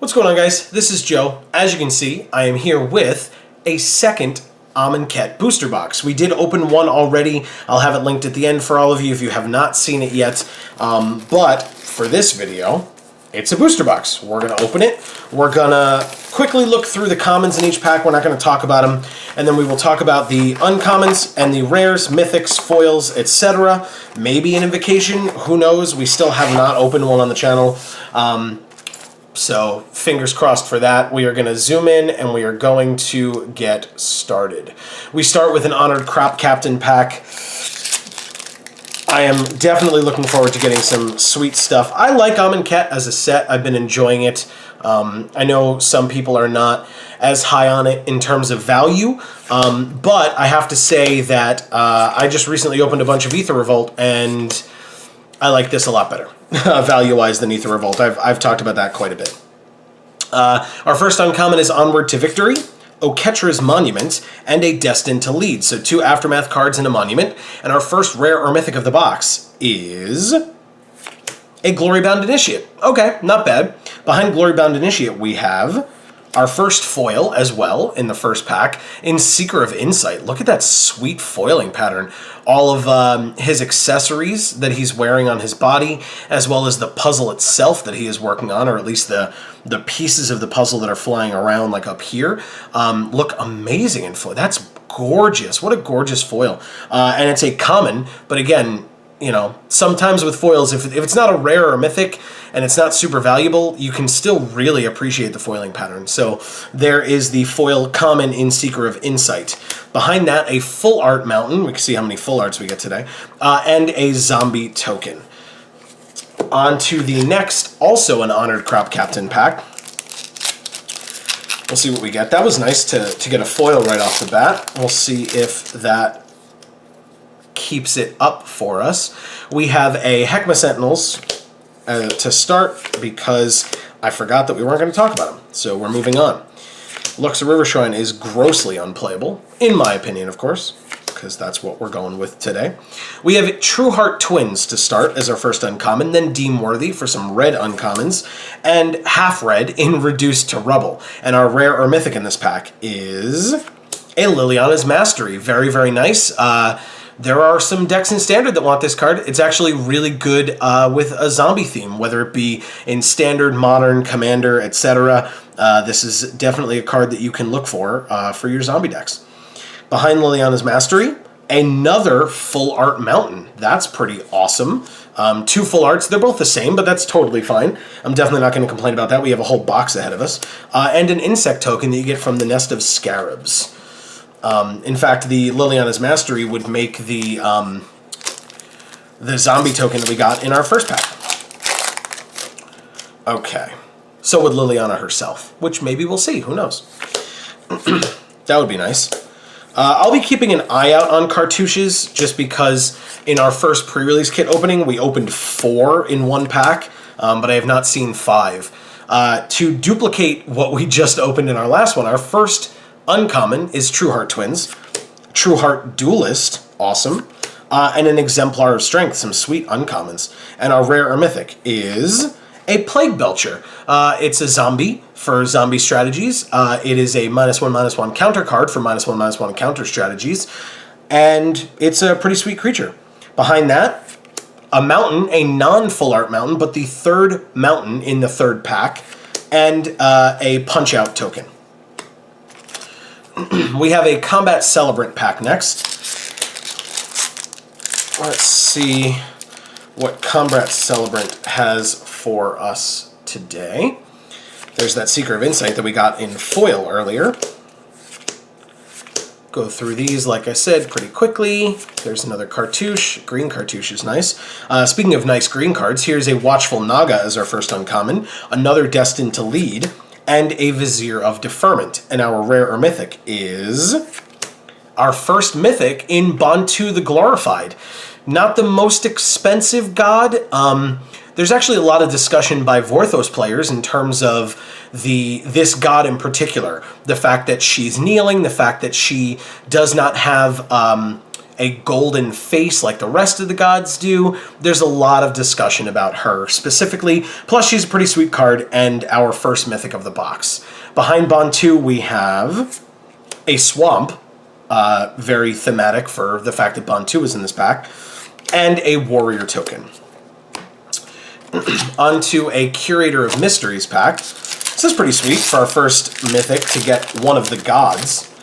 What's going on, guys? This is Joe. As you can see, I am here with a second Amonkhet booster box. We did open one already. I'll have it linked at the end for all of you if you have not seen it yet. But for this video, it's a booster box. We're going to open it. We're going to quickly look through the commons in each pack. We're not going to talk about them. And then we will talk about the uncommons and the rares, mythics, foils, etc. Maybe an invocation. Who knows? We still have not opened one on the channel. So fingers crossed for that. We are going to zoom in and we are going to get started. We start with an Honored Crop Captain pack. I am definitely looking forward to getting some sweet stuff. I like Amonkhet as a set. I've been enjoying it. I know some people are not as high on it in terms of value, but I have to say that I just recently opened a bunch of Aether Revolt, and I like this a lot better, value-wise, than Aether Revolt. I've talked about that quite a bit. Our first uncommon is Onward to Victory, Oketra's Monument, and a Destined to Lead. So 2 Aftermath cards and a Monument. And our first rare or mythic of the box is a Glory-Bound Initiate. Okay, not bad. Behind Glory-Bound Initiate, we have our first foil as well in the first pack in Seeker of Insight. Look at that sweet foiling pattern. All of his accessories that he's wearing on his body, as well as the puzzle itself that he is working on, or at least the pieces of the puzzle that are flying around like up here, look amazing in foil. That's gorgeous. What a gorgeous foil. And it's a common, but again, you know, sometimes with foils, if it's not a rare or a mythic and it's not super valuable, you can still really appreciate the foiling pattern. So there is the foil common in Seeker of Insight. Behind that, a full art mountain. We can see how many full arts we get today. And a zombie token. On to the next, also an Honored Crop Captain pack. We'll see what we get. That was nice to get a foil right off the bat. We'll see if that keeps it up for us. We have a Heckma Sentinels to start because I forgot that we weren't going to talk about them. So we're moving on. Luxor River Shrine is grossly unplayable, in my opinion, of course, because that's what we're going with today. We have True Heart Twins to start as our first uncommon, then Deem Worthy for some red uncommons, and Half Red in Reduced to Rubble. And our rare or mythic in this pack is a Liliana's Mastery. Very, very nice. There are some decks in Standard that want this card. It's actually really good with a zombie theme, whether it be in Standard, Modern, Commander, etc. This is definitely a card that you can look for your zombie decks. Behind Liliana's Mastery, another full art mountain. That's pretty awesome. 2 full arts. They're both the same, but that's totally fine. I'm definitely not going to complain about that. We have a whole box ahead of us. And an insect token that you get from the Nest of Scarabs. In fact, the Liliana's Mastery would make the zombie token that we got in our first pack. Okay. So would Liliana herself, which maybe we'll see. Who knows? That would be nice. I'll be keeping an eye out on cartouches just because in our first pre-release kit opening, we opened 4 in one pack, but I have not seen 5. To duplicate what we just opened in our last one, our first uncommon is True Heart Twins, True Heart Duelist, awesome, and an Exemplar of Strength, some sweet uncommons. And our rare or mythic is a Plague Belcher. It's a zombie for zombie strategies. It is a -1/-1 counter card for -1/-1 counter strategies, and it's a pretty sweet creature. Behind that, a mountain, a non-full art mountain, but the third mountain in the third pack, and a Punch-Out token. We have a Combat Celebrant pack next. Let's see what Combat Celebrant has for us today. There's that Seeker of Insight that we got in foil earlier. Go through these, like I said, pretty quickly. There's another cartouche. Green cartouche is nice. Speaking of nice green cards, here's a Watchful Naga as our first uncommon, another Destined to Lead, and a Vizier of Deferment. And our rare or mythic is our first mythic in Bantu the Glorified. Not the most expensive god. There's actually a lot of discussion by Vorthos players in terms of this god in particular. The fact that she's kneeling, the fact that she does not have a golden face like the rest of the gods do. There's a lot of discussion about her specifically. Plus, she's a pretty sweet card and our first mythic of the box. Behind Bantu, we have a swamp, very thematic for the fact that Bantu is in this pack, and a warrior token. Onto a Curator of Mysteries pack. This is pretty sweet for our first mythic to get one of the gods.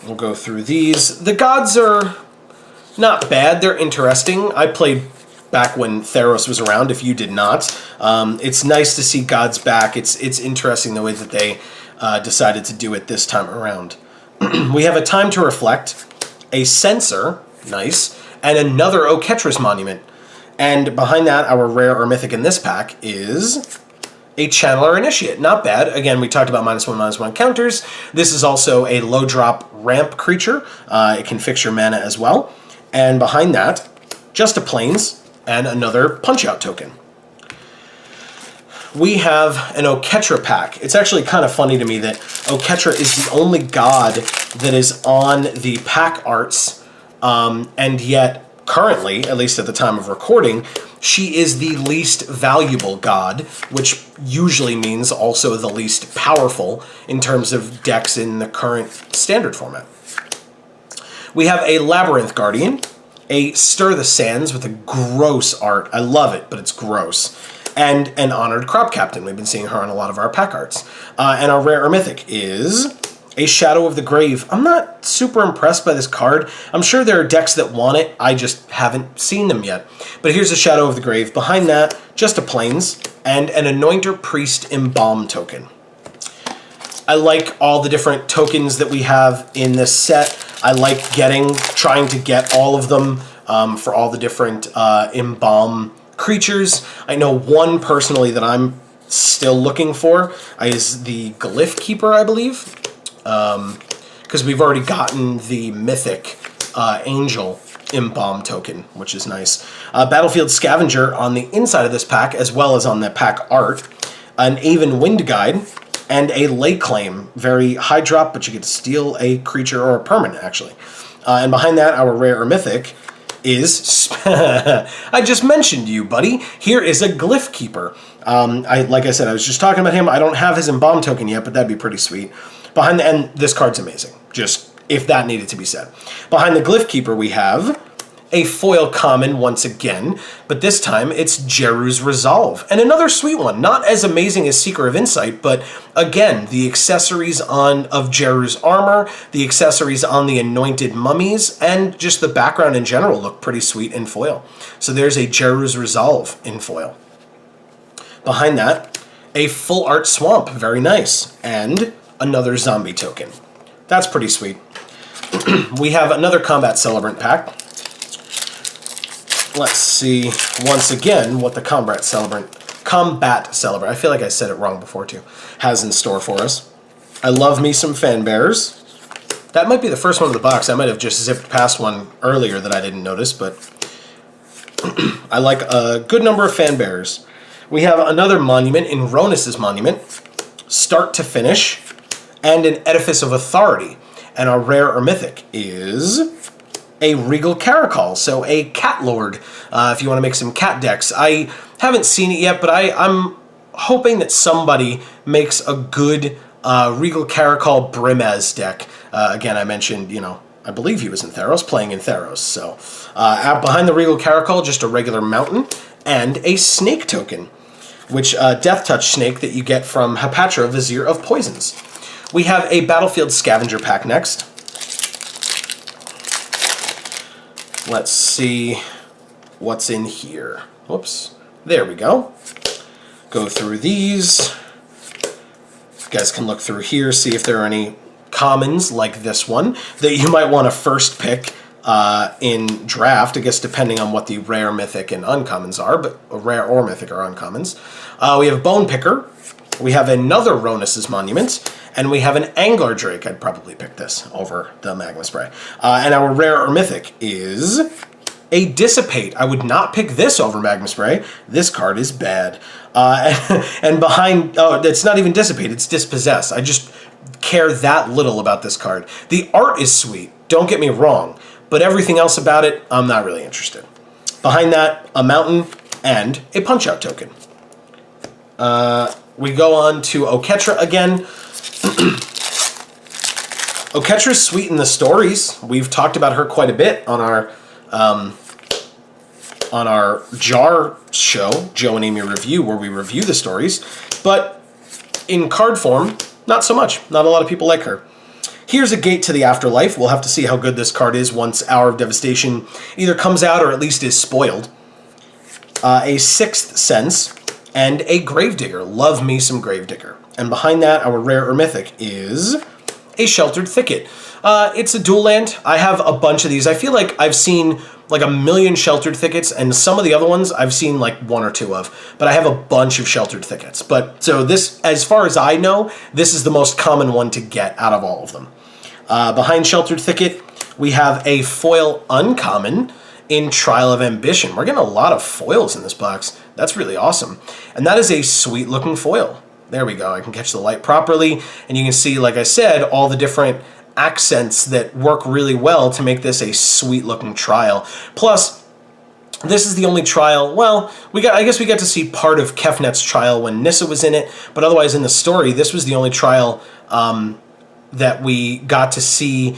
We'll go through these. The gods are not bad. They're interesting. I played back when Theros was around, if you did not. It's nice to see gods back. It's interesting the way that they decided to do it this time around. We have a Time to Reflect, a Censor, nice, and another Oketra's Monument. And behind that, our rare or mythic in this pack is a Channeler Initiate. Not bad. Again, we talked about -1/-1 counters. This is also a low drop ramp creature. It can fix your mana as well. And behind that, just a Plains and another Punch-Out token. We have an Oketra pack. It's actually kind of funny to me that Oketra is the only god that is on the pack arts, and yet currently, at least at the time of recording, she is the least valuable god, which usually means also the least powerful in terms of decks in the current standard format. We have a Labyrinth Guardian, a Stir the Sands with a gross art. I love it, but it's gross. And an Honored Crop Captain. We've been seeing her on a lot of our pack arts. And our rare or mythic is a Shadow of the Grave. I'm not super impressed by this card. I'm sure there are decks that want it. I just haven't seen them yet. But here's a Shadow of the Grave. Behind that, just a Plains and an Anointer Priest Embalm token. I like all the different tokens that we have in this set. I like trying to get all of them for all the different Embalm creatures. I know one personally that I'm still looking for is the Glyph Keeper, I believe. Because we've already gotten the mythic Angel Embalm token, which is nice. Battlefield Scavenger on the inside of this pack, as well as on the pack art. An Aven Wind Guide, and a Lay Claim. Very high drop, but you get to steal a creature or a permanent, actually. And behind that, our rare or mythic is... I just mentioned you, buddy. Here is a Glyph Keeper. Like I said, I was just talking about him. I don't have his Embalm token yet, but that'd be pretty sweet. Behind the end, this card's amazing. Just if that needed to be said. Behind the Glyph Keeper, we have a foil common once again, but this time it's Jeru's Resolve. And another sweet one. Not as amazing as Seeker of Insight, but again, the accessories of Jeru's armor, the accessories on the Anointed Mummies, and just the background in general look pretty sweet in foil. So there's a Jeru's Resolve in foil. Behind that, a Full Art Swamp. Very nice. And another zombie token. That's pretty sweet. We have another Combat Celebrant pack. Let's see once again what the Combat Celebrant, I feel like I said it wrong before too, has in store for us. I love me some Fan Bearers. That might be the first one in the box. I might have just zipped past one earlier that I didn't notice, but I like a good number of Fan Bearers. We have another monument in Ronus's Monument, start to finish, and an Edifice of Authority. And our rare or mythic is a Regal Caracol, so a Cat Lord, if you want to make some cat decks. I haven't seen it yet, but I'm hoping that somebody makes a good Regal Caracol Brimaz deck. Again, I mentioned, I believe he was in Theros, playing in Theros. So out behind the Regal Caracol, just a regular mountain and a snake token, which Death Touch snake that you get from Hapatra, Vizier of Poisons. We have a Battlefield Scavenger pack next. Let's see what's in here. Whoops. There we go. Go through these. You guys can look through here, see if there are any commons like this one that you might want to first pick in draft, I guess depending on what the rare, mythic, and uncommons are, but rare or mythic are uncommons. We have Bone Picker. We have another Ronus's Monument, and we have an Angler Drake. I'd probably pick this over the Magma Spray. And our rare or mythic is a Dissipate. I would not pick this over Magma Spray. This card is bad. And behind, oh, it's not even Dissipate, it's Dispossess. I just care that little about this card. The art is sweet, don't get me wrong, but everything else about it, I'm not really interested. Behind that, a mountain and a Punch-Out token. We go on to Oketra again. Oketra's sweet in the stories. We've talked about her quite a bit on our Jar show, Joe and Amy Review, where we review the stories. But in card form, not so much. Not a lot of people like her. Here's a Gate to the Afterlife. We'll have to see how good this card is once Hour of Devastation either comes out or at least is spoiled. A Sixth Sense, and a Gravedigger. Love me some Gravedigger. And behind that, our rare or mythic is a Sheltered Thicket. It's a dual land. I have a bunch of these. I feel like I've seen like a million Sheltered Thickets, and some of the other ones I've seen like one or two of, but I have a bunch of Sheltered Thickets. But so this, as far as I know, this is the most common one to get out of all of them. Behind Sheltered Thicket, we have a foil uncommon in Trial of Ambition. We're getting a lot of foils in this box. That's really awesome. And that is a sweet looking foil. There we go. I can catch the light properly. And you can see, like I said, all the different accents that work really well to make this a sweet looking trial. Plus, this is the only trial, well, I guess we got to see part of Kefnet's trial when Nissa was in it, but otherwise in the story, this was the only trial that we got to see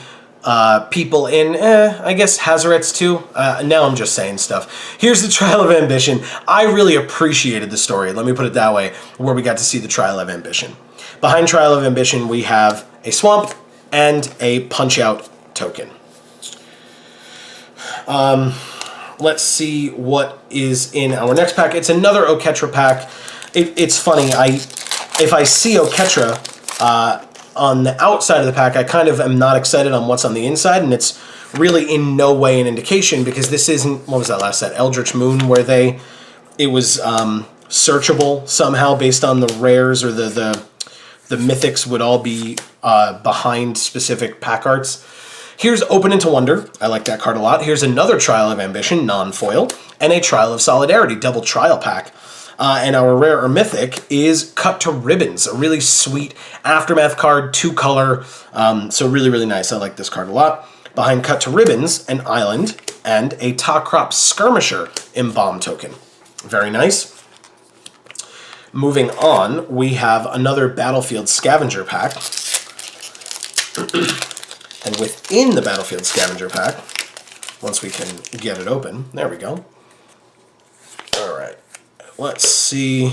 people in, I guess Hazaret's too. Now I'm just saying stuff. Here's the Trial of Ambition. I really appreciated the story, let me put it that way, where we got to see the Trial of Ambition. Behind Trial of Ambition, we have a Swamp and a Punch-Out token. Let's see what is in our next pack. It's another Oketra pack. It's funny, if I see Oketra on the outside of the pack, I kind of am not excited on what's on the inside, and it's really in no way an indication, because this isn't, what was that last set, Eldritch Moon, where it was searchable somehow based on the rares, or the mythics would all be behind specific pack arts. Here's Open into Wonder. I like that card a lot. Here's another Trial of Ambition, non-foil, and a Trial of Solidarity, double trial pack. And our rare or mythic is Cut to Ribbons, a really sweet Aftermath card, 2-color, so really, really nice. I like this card a lot. Behind Cut to Ribbons, an island, and a Takrop Skirmisher Embalm token. Very nice. Moving on, we have another Battlefield Scavenger pack. And within the Battlefield Scavenger pack, once we can get it open, there we go. All right. Let's see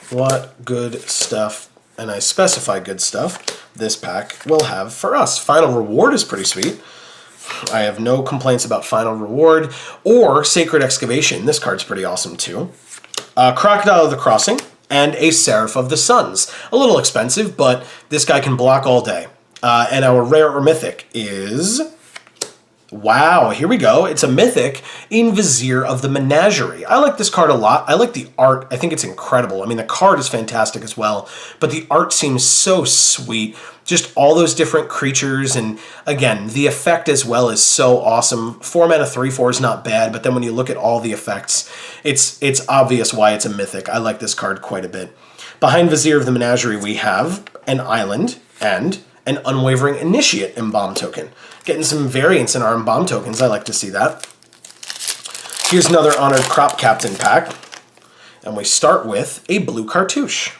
what good stuff, and I specify good stuff, this pack will have for us. Final Reward is pretty sweet. I have no complaints about Final Reward or Sacred Excavation. This card's pretty awesome too. Crocodile of the Crossing and a Seraph of the Suns. A little expensive, but this guy can block all day. And our rare or mythic is... Wow, here we go. It's a mythic in Vizier of the Menagerie. I like this card a lot. I like the art. I think it's incredible. I mean, the card is fantastic as well, but the art seems so sweet. Just all those different creatures, and again, the effect as well is so awesome. 4 mana 3/4 is not bad, but then when you look at all the effects, it's obvious why it's a mythic. I like this card quite a bit. Behind Vizier of the Menagerie, we have an island and an Unwavering Initiate Embalm token. Getting some variance in our Embalm tokens. I like to see that. Here's another Honored Crop Captain pack. And we start with a blue cartouche.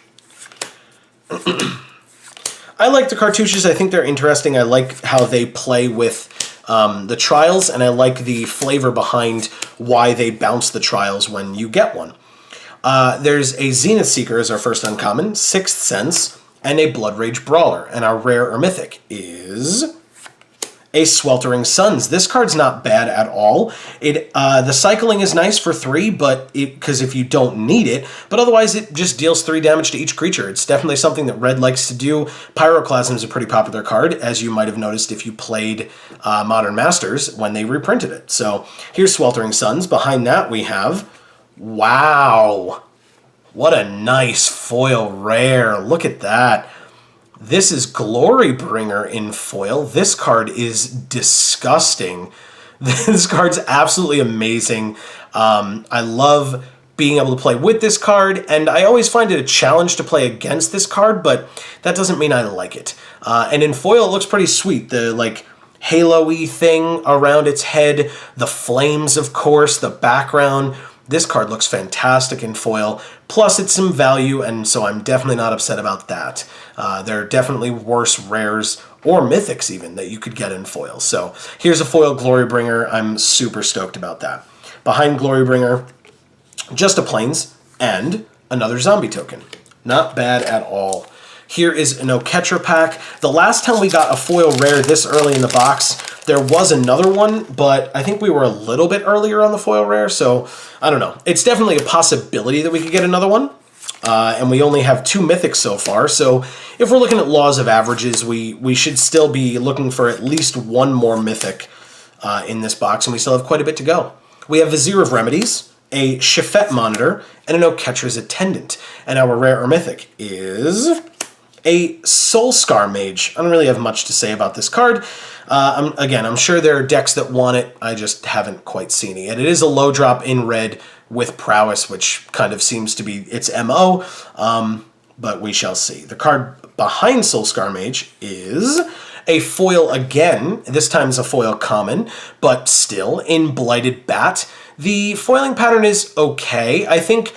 I like the cartouches. I think they're interesting. I like how they play with the trials, and I like the flavor behind why they bounce the trials when you get one. There's a Zenith Seeker as our first uncommon, Sixth Sense, and a Blood Rage Brawler. And our rare or mythic is a Sweltering Suns. This card's not bad at all. The cycling is nice for 3, but because if you don't need it, but otherwise it just deals 3 damage to each creature. It's definitely something that Red likes to do. Pyroclasm is a pretty popular card, as you might have noticed if you played Modern Masters when they reprinted it. So here's Sweltering Suns. Behind that we have, wow, what a nice foil rare. Look at that. This is Glorybringer in foil. This card is disgusting. This card's absolutely amazing. I love being able to play with this card, and I always find it a challenge to play against this card, but that doesn't mean I like it. And in foil, it looks pretty sweet. The, like, halo-y thing around its head, the flames, of course, the background. This card looks fantastic in foil, plus it's some value, and so I'm definitely not upset about that. There are definitely worse rares, or mythics even, that you could get in foil. So here's a foil Glorybringer. I'm super stoked about that. Behind Glorybringer, just a plains and another zombie token. Not bad at all. Here is an Oketra pack. The last time we got a foil rare this early in the box, there was another one, but I think we were a little bit earlier on the foil rare, so I don't know. It's definitely a possibility that we could get another one, and we only have 2 mythics so far, so if we're looking at laws of averages, we should still be looking for at least 1 more mythic in this box, and we still have quite a bit to go. We have Vizier of Remedies, a Shafet Monitor, and an Oketra's Attendant, and our rare or mythic is a Soulscar Mage. I don't really have much to say about this card. Again, I'm sure there are decks that want it. I just haven't quite seen it yet. It is a low drop in red with Prowess, which kind of seems to be its MO, but we shall see. The card behind Soulscar Mage is a foil again. This time is a foil common, but still in Blighted Bat. The foiling pattern is okay. I think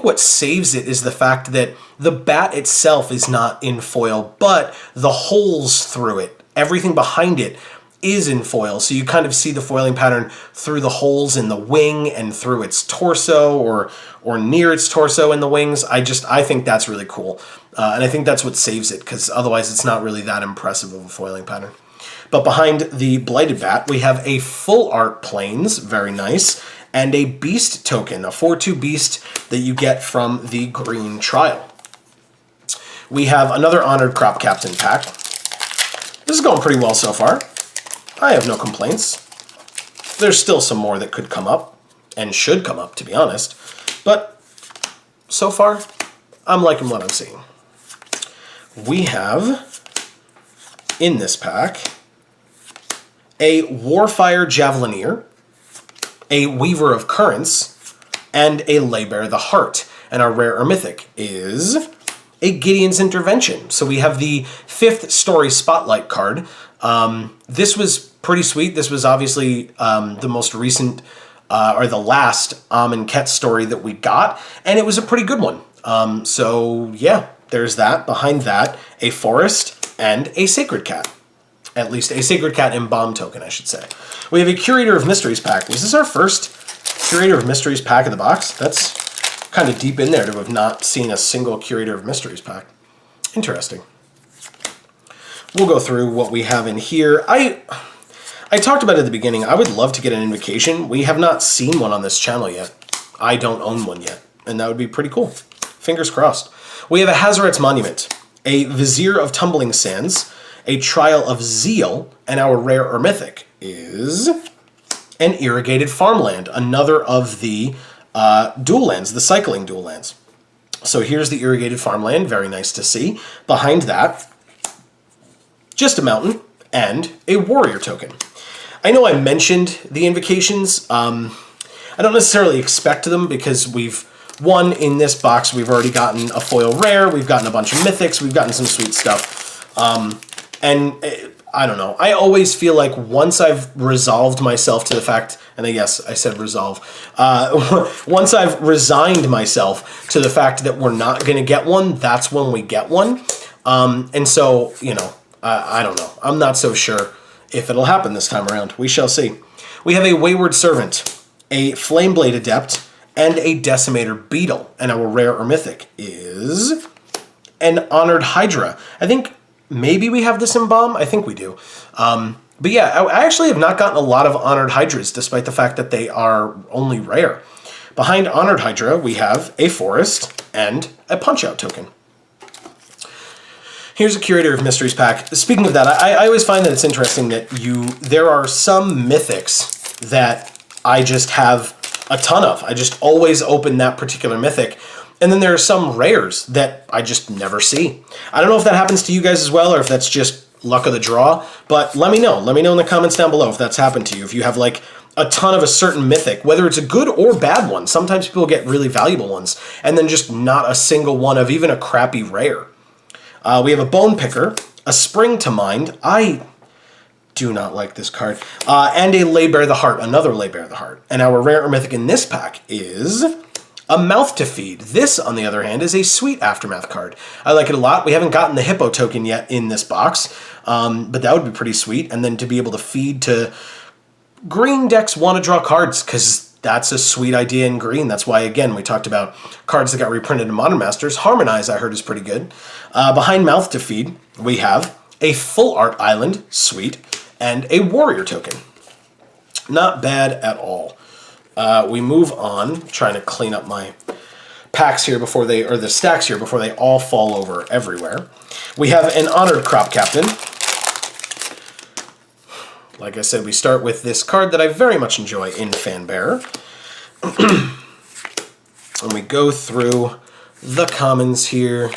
what saves it is the fact that the bat itself is not in foil, but the holes through it, everything behind it, is in foil. So you kind of see the foiling pattern through the holes in the wing and through its torso or near its torso in the wings. I think that's really cool. And I think that's what saves it, because otherwise it's not really that impressive of a foiling pattern. But behind the Blighted Bat, we have a full art plains, very nice, and a beast token, a 4/2 beast that you get from the green trial. We have another Honored Crop Captain pack. This is going pretty well so far. I have no complaints. There's still some more that could come up, and should come up, to be honest. But so far, I'm liking what I'm seeing. We have, in this pack, a Warfire Javelineer, a Weaver of Currents, and a Laybear the Heart. And our rare or mythic is a Gideon's Intervention. So we have the 5th story Spotlight card. This was pretty sweet. This was obviously the most recent, or the last Amonkhet story that we got, and it was a pretty good one. So yeah, there's that. Behind that, a Forest and a Sacred Cat. At least a Sacred Cat Embalm token, I should say. We have a Curator of Mysteries pack. Was this our first Curator of Mysteries pack of the box? That's kind of deep in there to have not seen a single Curator of Mysteries pack. Interesting. We'll go through what we have in here. I talked about it at the beginning. I would love to get an invocation. We have not seen one on this channel yet. I don't own one yet, and that would be pretty cool. Fingers crossed. We have a Hazoret's Monument, a Vizier of Tumbling Sands, a Trial of Zeal, and our rare or mythic is an Irrigated Farmland, another of the dual lands, the cycling dual lands. So here's the Irrigated Farmland, very nice to see. Behind that, just a mountain and a warrior token. I know I mentioned the invocations. I don't necessarily expect them because one, in this box, we've already gotten a foil rare, we've gotten a bunch of mythics, we've gotten some sweet stuff. And I don't know. I always feel like once I've resolved myself to the fact, and yes, I said resolve, once I've resigned myself to the fact that we're not going to get one, that's when we get one. And so, you know, I don't know. I'm not so sure if it'll happen this time around. We shall see. We have a Wayward Servant, a Flameblade Adept, and a Decimator Beetle. And our rare or mythic is an Honored Hydra. I think maybe we have this in Bomb. I think we do. But yeah, I actually have not gotten a lot of Honored Hydras, despite the fact that they are only rare. Behind Honored Hydra, we have a Forest and a Punch-Out token. Here's a Curator of Mysteries pack. Speaking of that, I always find that it's interesting that there are some mythics that I just have a ton of. I just always open that particular mythic. And then there are some rares that I just never see. I don't know if that happens to you guys as well, or if that's just luck of the draw, but let me know. Let me know in the comments down below if that's happened to you. If you have like a ton of a certain mythic, whether it's a good or bad one. Sometimes people get really valuable ones, and then just not a single one of even a crappy rare. We have a Bone Picker, a Spring to Mind. I do not like this card. And a Lay Bare the Heart, another Lay Bare the Heart. And our rare or mythic in this pack is a Mouth to Feed. This, on the other hand, is a sweet Aftermath card. I like it a lot. We haven't gotten the Hippo token yet in this box, but that would be pretty sweet. And then to be able to feed to green decks want to draw cards, because that's a sweet idea in green. That's why, again, we talked about cards that got reprinted in Modern Masters. Harmonize, I heard, is pretty good. Behind Mouth to Feed, we have a Full Art Island, sweet, and a Warrior token. Not bad at all. We move on, trying to clean up my packs here before they, or the stacks here before they all fall over everywhere. We have an Honored Crop Captain. Like I said, we start with this card that I very much enjoy in Fanbearer. And we go through the commons here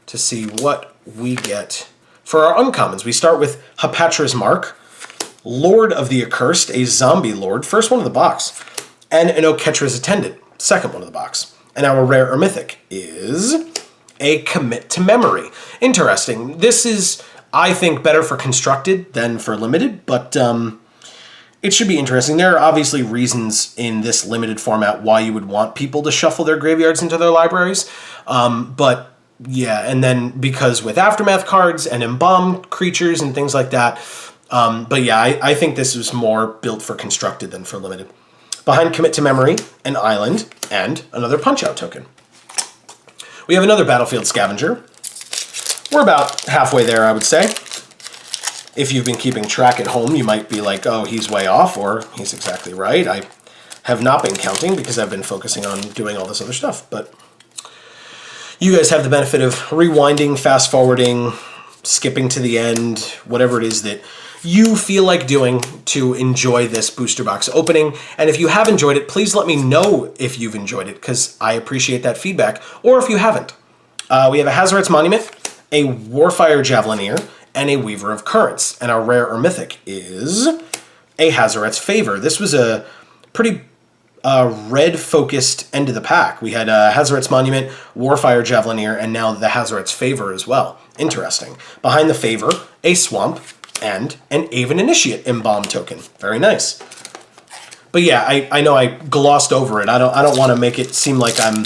to see what we get. For our uncommons, we start with Hapatra's Mark, Lord of the Accursed, a zombie lord, first one of the box, and an Oketra's Attendant, second one of the box. And our rare or mythic is a Commit to Memory. Interesting. This is, I think, better for constructed than for limited, but it should be interesting. There are obviously reasons in this limited format why you would want people to shuffle their graveyards into their libraries, but yeah, and then because with Aftermath cards and embalmed creatures and things like that, but yeah, I think this is more built for constructed than for limited. Behind Commit to Memory, an Island, and another Punch-Out token. We have another Battlefield Scavenger. We're about halfway there, I would say. If you've been keeping track at home, you might be like, oh, he's way off, or he's exactly right. I have not been counting because I've been focusing on doing all this other stuff, but you guys have the benefit of rewinding, fast-forwarding, skipping to the end, whatever it is that you feel like doing to enjoy this booster box opening. And if you have enjoyed it, please let me know if you've enjoyed it, because I appreciate that feedback, or if you haven't. We have a Hazoret's Monument, a Warfire Javelineer, and a Weaver of Currents. And our rare or mythic is a Hazoret's Favor. This was a pretty red-focused end of the pack. We had Hazoret's Monument, Warfire Javelineer, and now the Hazoret's Favor as well. Interesting. Behind the Favor, a Swamp, and an Aven Initiate Embalm token. Very nice. But yeah, I know I glossed over it. I don't want to make it seem like I'm,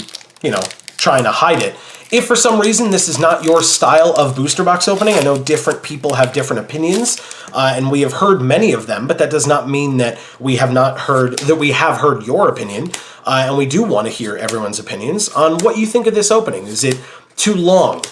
trying to hide it. If for some reason this is not your style of booster box opening, I know different people have different opinions, and we have heard many of them, but that does not mean that we have heard your opinion, and we do want to hear everyone's opinions on what you think of this opening. Is it too long?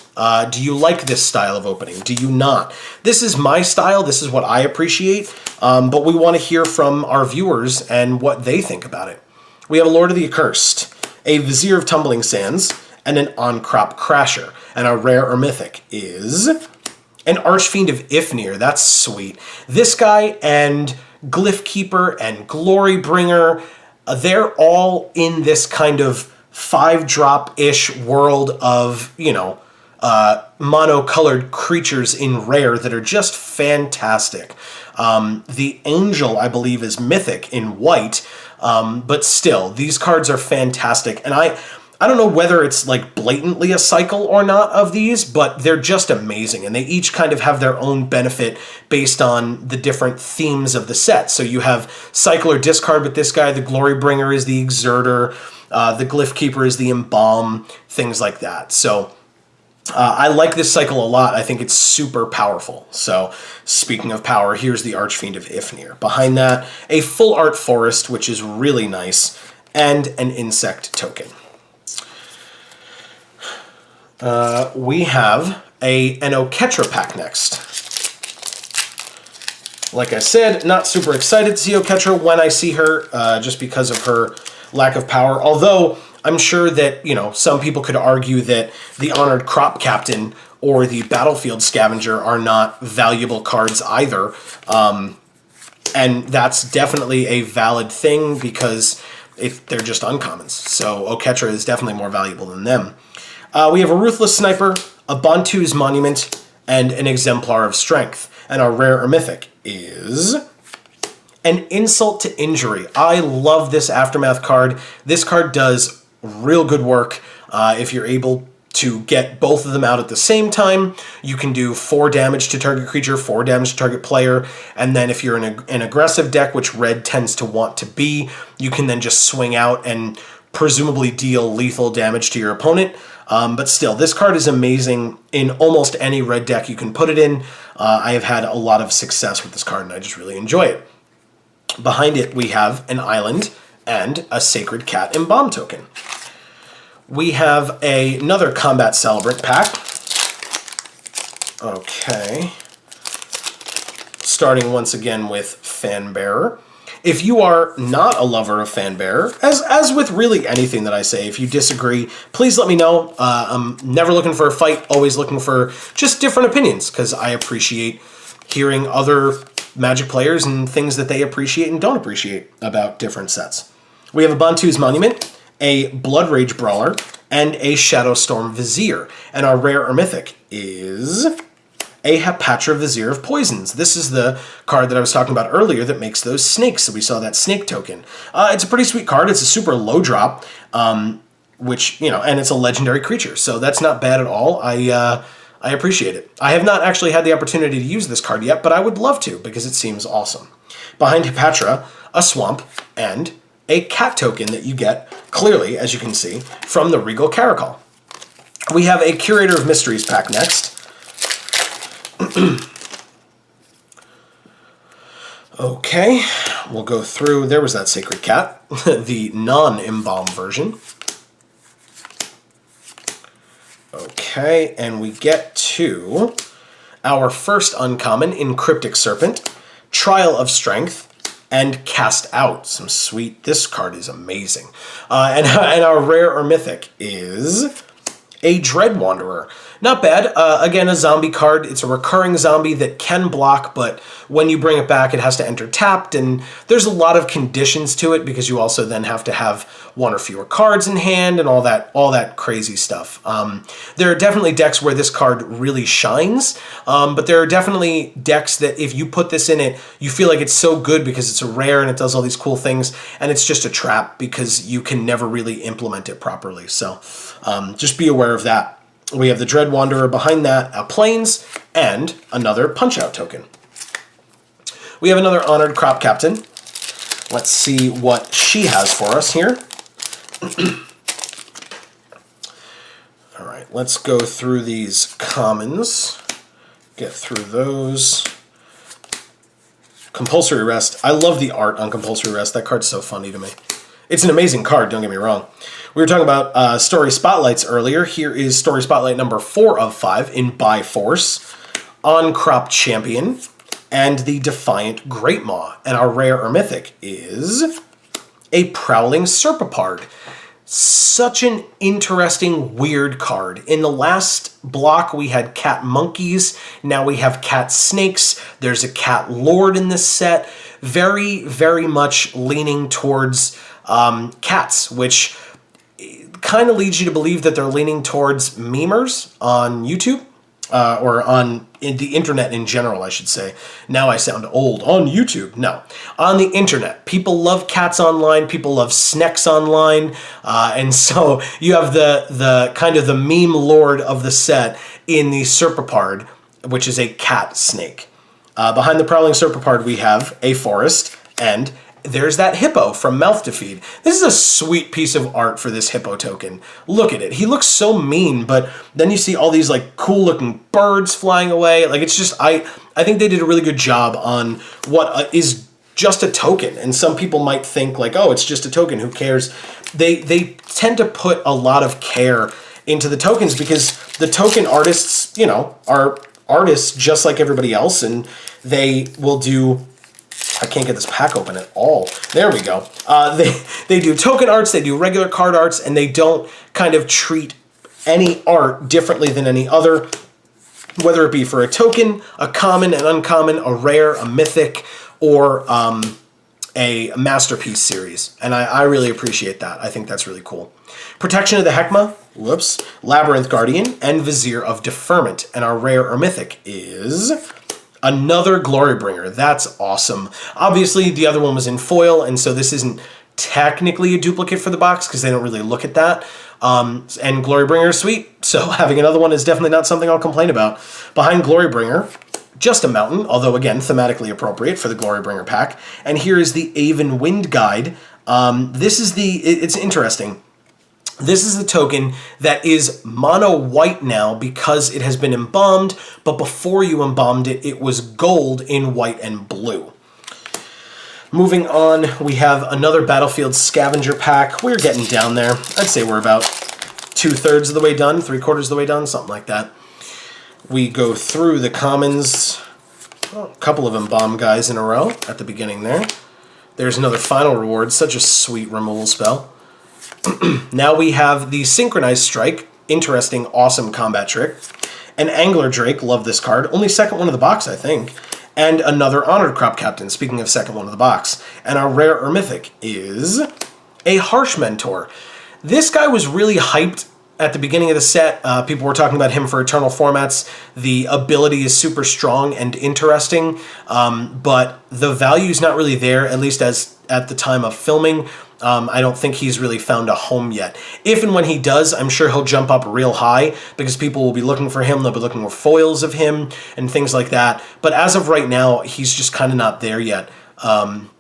Do you like this style of opening? Do you not? This is my style. This is what I appreciate, but we want to hear from our viewers and what they think about it. We have a Lord of the Accursed, a Vizier of Tumbling Sands, and an On-Crop Crasher. And our rare or mythic is an Archfiend of Ifnir. That's sweet. This guy and Glyph Keeper and Glory Bringer, they're all in this kind of 5-drop-ish world of, mono-colored creatures in rare that are just fantastic. The Angel, I believe, is mythic in white, but still, these cards are fantastic. And I don't know whether it's like blatantly a cycle or not of these, but they're just amazing. And they each kind of have their own benefit based on the different themes of the set. So you have cycle or discard with this guy. The Glory Bringer is the Exerter. The Glyph Keeper is the Embalm, things like that. So I like this cycle a lot. I think it's super powerful. So speaking of power, here's the Archfiend of Ifnir. Behind that, a Full Art Forest, which is really nice, and an Insect token. We have an Oketra pack next. Like I said, not super excited to see Oketra when I see her, just because of her lack of power. Although I'm sure that, some people could argue that the Honored Crop Captain or the Battlefield Scavenger are not valuable cards either. And that's definitely a valid thing because they're just uncommons. So Oketra is definitely more valuable than them. We have a Ruthless Sniper, a Bantu's Monument, and an Exemplar of Strength. And our rare or mythic is An Insult to Injury. I love this Aftermath card. This card does real good work. If you're able to get both of them out at the same time, you can do 4 damage to target creature, 4 damage to target player, and then if you're in an aggressive deck, which red tends to want to be, you can then just swing out and presumably deal lethal damage to your opponent. But still, this card is amazing in almost any red deck you can put it in. I have had a lot of success with this card, and I just really enjoy it. Behind it, we have an island and a Sacred Cat Embalm token. We have another Combat Celebrant pack. Okay. Starting once again with Fanbearer. If you are not a lover of Fanbearer, as with really anything that I say, if you disagree, please let me know. I'm never looking for a fight, always looking for just different opinions, because I appreciate hearing other Magic players and things that they appreciate and don't appreciate about different sets. We have a Bantu's Monument, a Blood Rage Brawler, and a Shadowstorm Vizier. And our rare or mythic is a Hapatra Vizier of Poisons. This is the card that I was talking about earlier that makes those snakes. So we saw that snake token. It's a pretty sweet card. It's a super low drop, which, you know, and it's a legendary creature. So that's not bad at all. I appreciate it. I have not actually had the opportunity to use this card yet, but I would love to because it seems awesome. Behind Hapatra, a Swamp, and a cat token that you get, clearly, as you can see, from the Regal Caracal. We have a Curator of Mysteries pack next. Okay, we'll go through. There was that Sacred Cat, the non-embalm version. Okay, and we get to our first uncommon in Cryptic Serpent, Trial of Strength, and Cast Out. Some sweet, this card is amazing. And our rare or mythic is a Dread Wanderer. Not bad. Again, a zombie card. It's a recurring zombie that can block, but when you bring it back, it has to enter tapped, and there's a lot of conditions to it because you also then have to have 1 or fewer cards in hand and all that crazy stuff. There are definitely decks where this card really shines, but there are definitely decks that if you put this in it, you feel like it's so good because it's a rare and it does all these cool things, and it's just a trap because you can never really implement it properly. So just be aware of that. We have the Dread Wanderer behind that, a Plains, and another Punch-Out token. We have another Honored Crop Captain. Let's see what she has for us here. All right, let's go through these commons. Get through those. Compulsory Rest. I love the art on Compulsory Rest. That card's so funny to me. It's an amazing card, don't get me wrong. We were talking about Story Spotlights earlier. Here is Story Spotlight number 4 of 5 in By Force, On Crop Champion, and the Defiant Great Maw. And our rare or mythic is a Prowling Serpapard. Such an interesting, weird card. In the last block, we had cat monkeys. Now we have cat snakes. There's a cat lord in this set. Very, very much leaning towards cats, which kind of leads you to believe that they're leaning towards memers on YouTube, or on the internet in general, I should say. Now I sound old. On YouTube. No. On the internet. People love cats online. People love snacks online. And so you have the kind of the meme lord of the set in the Serpapard, which is a cat snake. Behind the Prowling Serpapard, we have a forest, and there's that hippo from Mouth to Feed. This is a sweet piece of art for this hippo token. Look at it. He looks so mean, but then you see all these like cool looking birds flying away. Like it's just, I think they did a really good job on what is just a token. And some people might think like, oh, it's just a token. Who cares? They tend to put a lot of care into the tokens because the token artists, you know, are artists just like everybody else, and they will do. I can't get this pack open at all. There we go. They do token arts, they do regular card arts, and they don't kind of treat any art differently than any other, whether it be for a token, a common, an uncommon, a rare, a mythic, or a masterpiece series. And I really appreciate that. I think that's really cool. Protection of the Heckma, Labyrinth Guardian, and Vizier of Deferment. And our rare or mythic is Another Glorybringer. That's awesome. Obviously, the other one was in foil, and so this isn't technically a duplicate for the box because they don't really look at that. And Glorybringer is sweet, so having another one is definitely not something I'll complain about. Behind Glorybringer, just a mountain, although again, thematically appropriate for the Glorybringer pack. And here is the Aven Wind Guide. It's interesting. This is the token that is mono white now because it has been embalmed, but before you embalmed it, it was gold in white and blue. Moving on, we have another Battlefield Scavenger pack. We're getting down there. I'd say we're about 2/3 of the way done, 3/4 of the way done, something like that. We go through the commons, a couple of embalmed guys in a row at the beginning there. There's another final reward, such a sweet removal spell. Now we have the Synchronized Strike, interesting, awesome combat trick. An Angler Drake, love this card, only second one of the box, I think. And another Honored Crop Captain, speaking of second one of the box. And our rare or mythic is a Harsh Mentor. This guy was really hyped at the beginning of the set. People were talking about him for Eternal formats. The ability is super strong and interesting, but the value is not really there, at least as at the time of filming. I don't think he's really found a home yet. If and when he does, I'm sure he'll jump up real high because people will be looking for him. They'll be looking for foils of him and things like that. But as of right now, he's just kind of not there yet.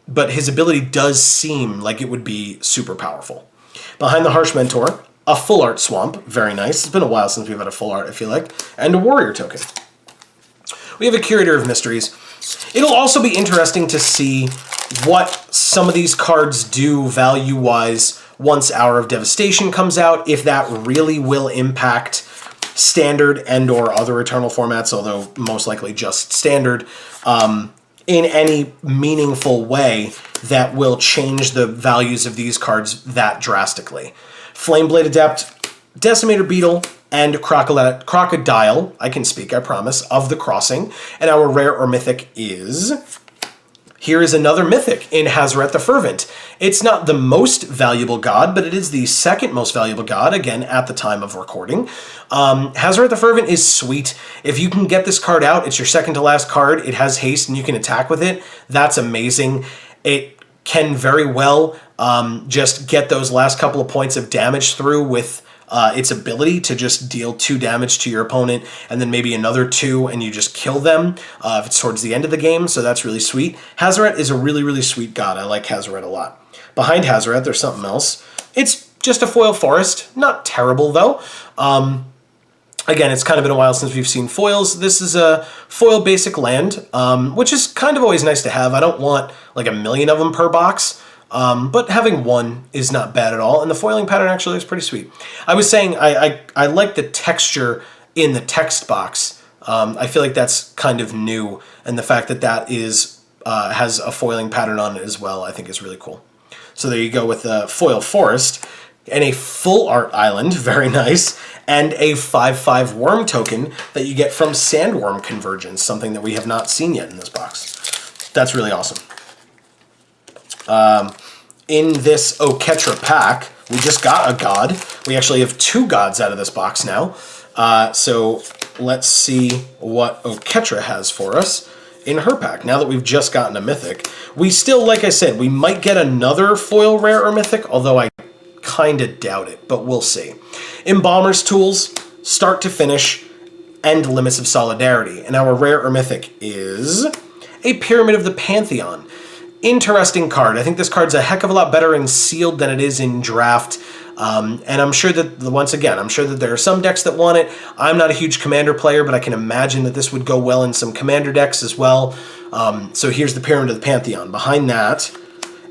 But his ability does seem like it would be super powerful. Behind the Harsh Mentor, a Full Art Swamp. Very nice. It's been a while since we've had a Full Art, I feel like. And a Warrior token. We have a Curator of Mysteries. It'll also be interesting to see what some of these cards do value-wise once Hour of Devastation comes out, if that really will impact Standard and or other Eternal formats, although most likely just Standard, in any meaningful way that will change the values of these cards that drastically. Flameblade Adept, Decimator Beetle, and Crocodile, I can speak, I promise, of the Crossing. And our rare or mythic is... Here is another mythic in Hazoret the Fervent. It's not the most valuable god, but it is the second most valuable god, again, at the time of recording. Hazoret the Fervent is sweet. If you can get this card out, it's your second to last card. It has haste and you can attack with it. That's amazing. It can very well just get those last couple of points of damage through with its ability to just deal 2 damage to your opponent and then maybe another 2 and you just kill them if it's towards the end of the game, so that's really sweet. Hazoret is a really, really sweet god. I like Hazoret a lot. Behind Hazoret, there's something else. It's just a foil forest. Not terrible, though. Again, it's kind of been a while since we've seen foils. This is a foil basic land, which is kind of always nice to have. I don't want like a million of them per box. But having one is not bad at all, and the foiling pattern actually is pretty sweet. I was saying I like the texture in the text box. I feel like that's kind of new, and the fact that that is has a foiling pattern on it as well, I think is really cool. So there you go with a foil forest and a Full Art Island, very nice, and a 5/5 worm token that you get from Sandworm Convergence, something that we have not seen yet in this box. That's really awesome. In this Oketra pack, we just got a god. We actually have 2 gods out of this box now. So let's see what Oketra has for us in her pack. Now that we've just gotten a mythic, we still, like I said, we might get another foil rare or mythic, although I kind of doubt it, but we'll see. Embalmer's Tools, start to finish, and Limits of Solidarity. And our rare or mythic is a Pyramid of the Pantheon. Interesting card. I think this card's a heck of a lot better in sealed than it is in draft. And I'm sure that, once again, I'm sure that there are some decks that want it. I'm not a huge commander player, but I can imagine that this would go well in some commander decks as well. So here's the Pyramid of the Pantheon. Behind that,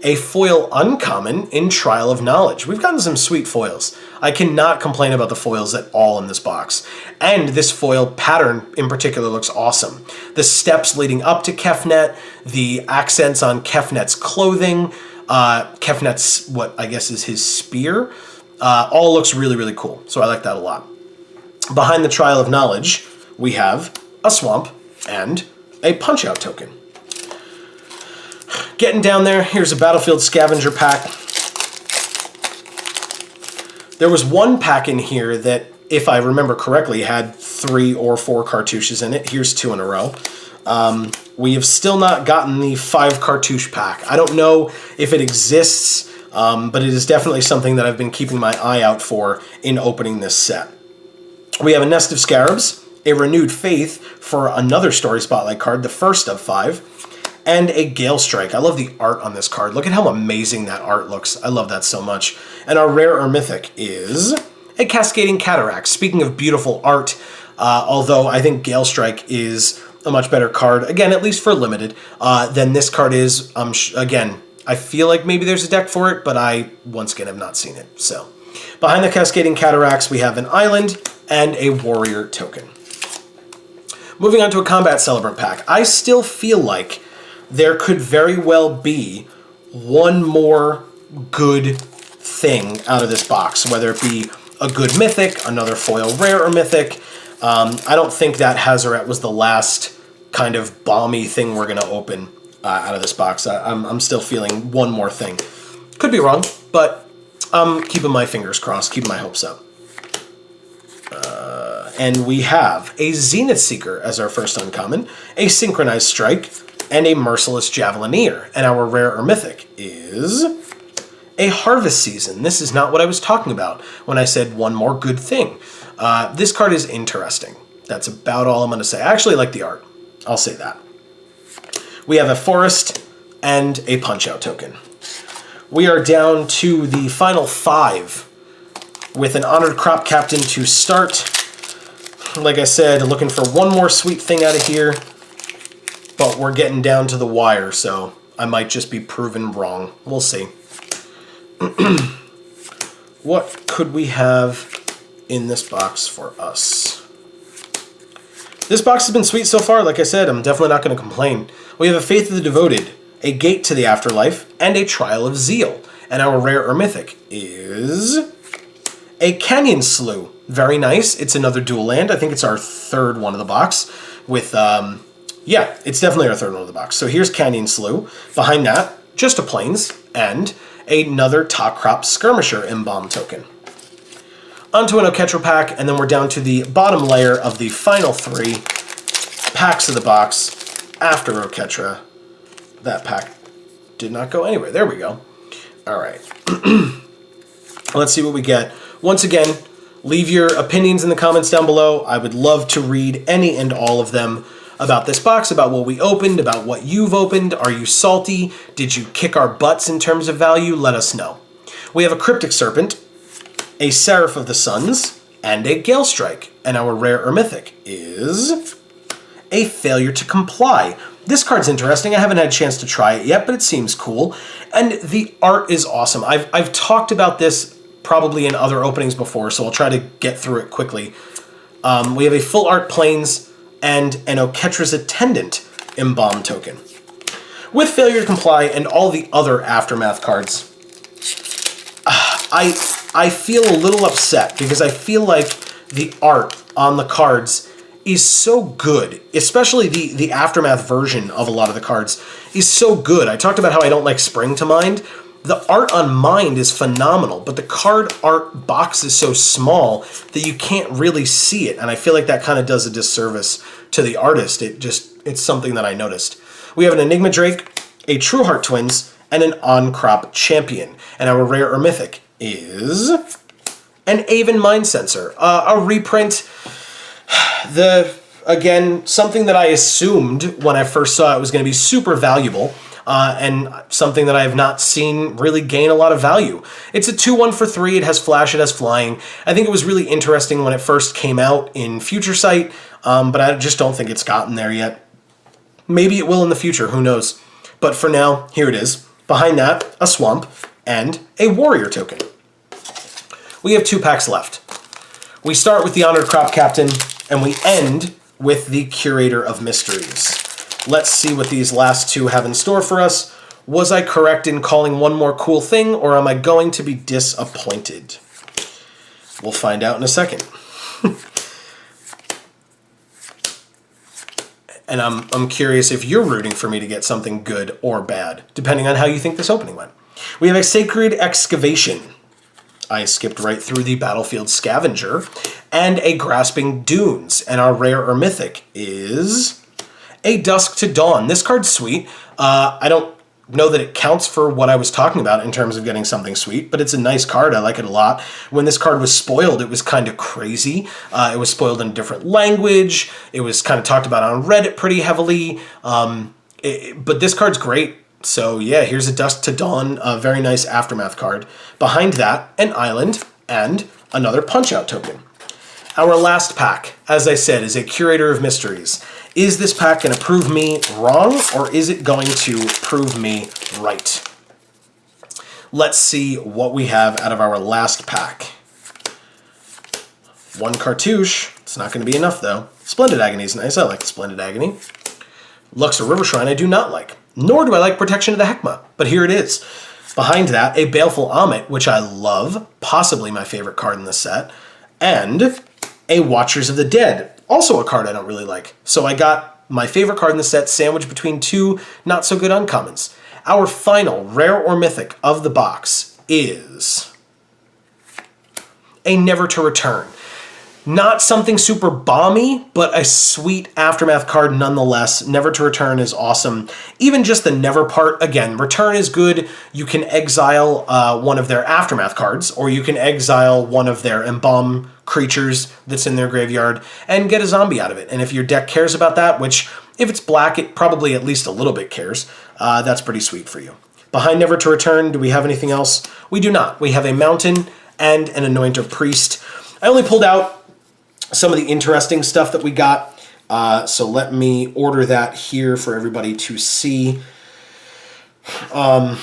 a foil uncommon in Trial of Knowledge. We've gotten some sweet foils. I cannot complain about the foils at all in this box. And this foil pattern in particular looks awesome. The steps leading up to Kefnet, the accents on Kefnet's clothing, Kefnet's, what I guess is his spear, all looks really, really cool. So I like that a lot. Behind the Trial of Knowledge, we have a swamp and a Punch-Out token. Getting down there, here's a Battlefield Scavenger pack. There was one pack in here that, if I remember correctly, had 3 or 4 cartouches in it. Here's 2 in a row. We have still not gotten the 5 cartouche pack. I don't know if it exists, but it is definitely something that I've been keeping my eye out for in opening this set. We have a Nest of Scarabs, a Renewed Faith for another Story Spotlight card, the first of 5, and a Gale Strike. I love the art on this card. Look at how amazing that art looks. I love that so much. And our rare or mythic is a Cascading Cataract. Speaking of beautiful art, although I think Gale Strike is a much better card, again, at least for limited, than this card is. Again, I feel like maybe there's a deck for it, but I, once again, have not seen it. So, behind the Cascading Cataracts, we have an Island and a Warrior token. Moving on to a Combat Celebrant pack. I still feel like there could very well be one more good thing out of this box, whether it be a good Mythic, another foil rare or Mythic. I don't think that Hazoret was the last kind of balmy thing we're going to open out of this box. I'm still feeling one more thing. Could be wrong, but I'm keeping my fingers crossed, keeping my hopes up. And we have a Zenith Seeker as our first uncommon, a Synchronized Strike, and a Merciless Javelineer. And our rare or mythic is a Harvest Season. This is not what I was talking about when I said one more good thing. This card is interesting. That's about all I'm going to say. I actually like the art. I'll say that. We have a Forest and a Punch-Out token. We are down to the final 5 with an Honored Crop Captain to start. Like I said, looking for one more sweet thing out of here, but we're getting down to the wire, so I might just be proven wrong. We'll see. What could we have in this box for us? This box has been sweet so far. Like I said, I'm definitely not going to complain. We have a Faith of the Devoted, a Gate to the Afterlife, and a Trial of Zeal. And our rare or mythic is a Canyon Slough. Very nice. It's another dual land. I think it's our third one of the box. With, yeah, it's definitely our third one of the box. So here's Canyon Slough. Behind that, just a Plains, and another Top Crop Skirmisher Embalm token. Onto an Oketra pack, and then we're down to the bottom layer of the final 3 packs of the box after Oketra. That pack did not go anywhere. There we go. All right. Let's see what we get. Once again, leave your opinions in the comments down below. I would love to read any and all of them about this box, about what we opened, about what you've opened. Are you salty? Did you kick our butts in terms of value? Let us know. We have a Cryptic Serpent, a Seraph of the Suns, and a Gale Strike. And our rare or mythic is a Failure to Comply. This card's interesting. I haven't had a chance to try it yet, but it seems cool. And the art is awesome. I've talked about this probably in other openings before, so I'll try to get through it quickly. We have a Full Art Plains and an Oketra's Attendant Embalm token. With Failure to Comply and all the other Aftermath cards, I feel a little upset because I feel like the art on the cards is so good, especially the Aftermath version of a lot of the cards is so good. I talked about how I don't like Spring to Mind. The art on Mind is phenomenal, but the card art box is so small that you can't really see it, and I feel like that kind of does a disservice to the artist. It's something that I noticed. We have an Enigma Drake, a True Heart Twins, and an On-Crop Champion. And our rare or mythic is an Aven Mind Sensor, a reprint. Again, something that I assumed when I first saw it was going to be super valuable, and something that I have not seen really gain a lot of value. It's a 2-1 for 3. It has flash, it has flying. I think it was really interesting when it first came out in Future Sight, but I just don't think it's gotten there yet. Maybe it will in the future, who knows. But for now, here it is. Behind that, a Swamp and a Warrior token. We have 2 packs left. We start with the Honored Crop Captain, and we end with the Curator of Mysteries. Let's see what these last 2 have in store for us. Was I correct in calling one more cool thing, or am I going to be disappointed? We'll find out in a second. And I'm curious if you're rooting for me to get something good or bad, depending on how you think this opening went. We have a Sacred Excavation. I skipped right through the Battlefield Scavenger, and a Grasping Dunes. And our rare or mythic is A Dusk to Dawn. This card's sweet. I don't know that it counts for what I was talking about in terms of getting something sweet, but it's a nice card. I like it a lot. When this card was spoiled, it was kind of crazy. It was spoiled in a different language. It was kind of talked about on Reddit pretty heavily. But this card's great. So yeah, here's A Dusk to Dawn, a very nice Aftermath card. Behind that, an island and another Punch-Out token. Our last pack, as I said, is a Curator of Mysteries. Is this pack going to prove me wrong, or is it going to prove me right? Let's see what we have out of our last pack. One cartouche. It's not going to be enough, though. Splendid Agony is nice. I like the Splendid Agony. Luxor River Shrine I do not like. Nor do I like Protection of the Heckma, but here it is. Behind that, a Baleful Amonkhet, which I love, possibly my favorite card in the set, and a Watchers of the Dead, also a card I don't really like. So I got my favorite card in the set sandwiched between two not-so-good uncommons. Our final rare or mythic of the box is a Never to Return. Not something super bomby, but a sweet Aftermath card nonetheless. Never to Return is awesome. Even just the Never part, again, Return is good. You can exile one of their Aftermath cards, or you can exile one of their Embalm creatures that's in their graveyard and get a zombie out of it. And if your deck cares about that, which if it's black, it probably at least a little bit cares, that's pretty sweet for you. Behind Never to Return, do we have anything else? We do not. We have a Mountain and an Anointer Priest. I only pulled out some of the interesting stuff that we got. So let me order that here for everybody to see. And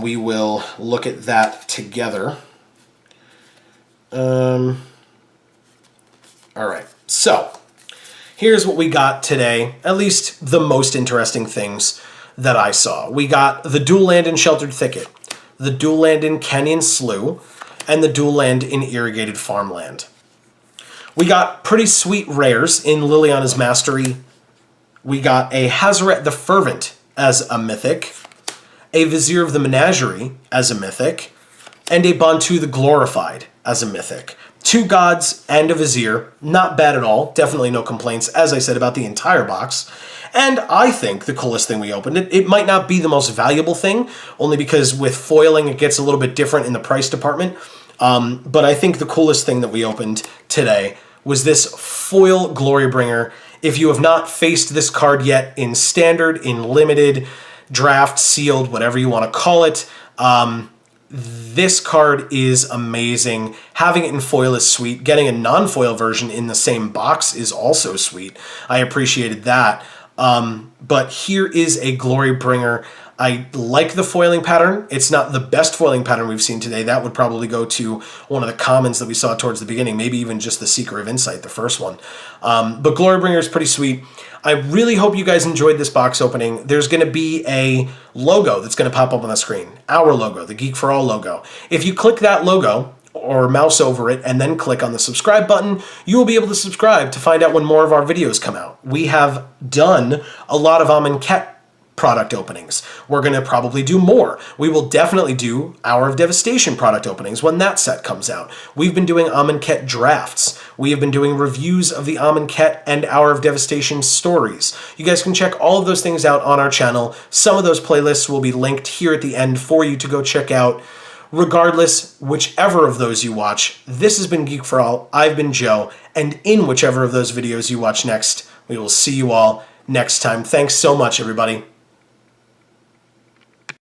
we will look at that together. All right. So here's what we got today. At least the most interesting things that I saw. We got the dual land in Sheltered Thicket, the dual land in Canyon Slough, and the dual land in Irrigated Farmland. We got pretty sweet rares in Liliana's Mastery. We got a Hazaret the Fervent as a mythic, a Vizier of the Menagerie as a mythic, and a Bantu the Glorified as a mythic. Two gods and a Vizier. Not bad at all. Definitely no complaints, as I said, about the entire box. And I think the coolest thing we opened, it might not be the most valuable thing, only because with foiling it gets a little bit different in the price department. But I think the coolest thing that we opened today was this foil Glorybringer. If you have not faced this card yet in Standard, in Limited, Draft, Sealed, whatever you want to call it, this card is amazing. Having it in foil is sweet. Getting a non-foil version in the same box is also sweet. I appreciated that. But here is a Glorybringer. I like the foiling pattern. It's not the best foiling pattern we've seen today. That would probably go to one of the commons that we saw towards the beginning, maybe even just the Seeker of Insight, the first one. But Glorybringer is pretty sweet. I really hope you guys enjoyed this box opening. There's going to be a logo that's going to pop up on the screen. Our logo, the Geek for All logo. If you click that logo or mouse over it and then click on the subscribe button, you will be able to subscribe to find out when more of our videos come out. We have done a lot of Amonkhet product openings. We're going to probably do more. We will definitely do Hour of Devastation product openings when that set comes out. We've been doing Amonkhet drafts. We have been doing reviews of the Amonkhet and Hour of Devastation stories. You guys can check all of those things out on our channel. Some of those playlists will be linked here at the end for you to go check out. Regardless, whichever of those you watch, this has been Geek for All. I've been Joe, and in whichever of those videos you watch next, we will see you all next time. Thanks so much, everybody.